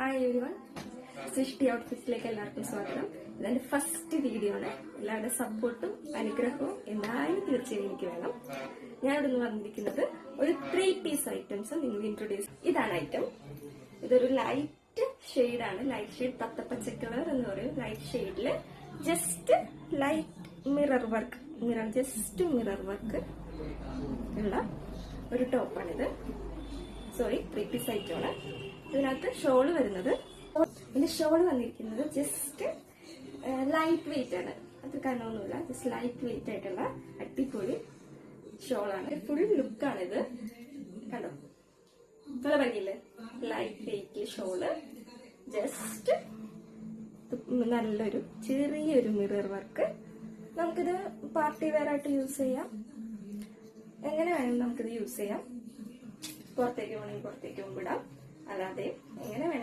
Hi everyone, സൃഷ്ടി ഔട്ട്ഫിറ്റ്സിലേക്ക് എല്ലാവർക്കും സ്വാഗതം. ഇതെന്റെ ഫസ്റ്റ് വീഡിയോ ആണ്. എല്ലാവരുടെ സപ്പോർട്ടും അനുഗ്രഹവും എന്തായാലും തീർച്ചയായും എനിക്ക് വേണം. ഞാനിവിടെ നിന്ന് വന്നിരിക്കുന്നത് ഒരു 3 പീസ് ഐറ്റംസ് നിങ്ങൾക്ക് ഇൻട്രൊഡ്യൂസ്. ഇതാണ് ഐറ്റം. ഇതൊരു ലൈറ്റ് ഷെയ്ഡാണ്. ലൈറ്റ് ഷെയ്ഡ് തത്തപ്പച്ച കളർ എന്ന് പറയും. ലൈറ്റ് ഷെയ്ഡില് ജസ്റ്റ് ലൈറ്റ് മിറർ വർക്ക് ഉള്ള ഒരു ടോപ്പാണിത്. സോറി, 3 പീസ് ഐറ്റമാണ്. ഇതിനകത്ത് ഷോള് വരുന്നത്, ഇതിന്റെ ഷോള് വന്നിരിക്കുന്നത് ജസ്റ്റ് ലൈറ്റ് വെയിറ്റ് ആണ്. അത് കണ്ണൊന്നുമില്ല, ജസ്റ്റ് ലൈറ്റ് വെയിറ്റ് ആയിട്ടുള്ള അടിപൊളി ഷോളാണ്. ഫുൾ ലുക്കാണിത്. കണ്ടോ, നല്ല ഭംഗിയില്ലേ? ലൈറ്റ് വെയിറ്റ് ഷോള്, ജസ്റ്റ് നല്ലൊരു ചെറിയൊരു മിറർ വർക്ക്. നമുക്കിത് പാർട്ടി വെയർ ആയിട്ട് യൂസ് ചെയ്യാം. എങ്ങനെ വേണം നമുക്കിത് യൂസ് ചെയ്യാം. പുറത്തേക്ക് വേണമെങ്കിൽ പുറത്തേക്ക് വിടാം, അല്ലാതെ എങ്ങനെ വേണം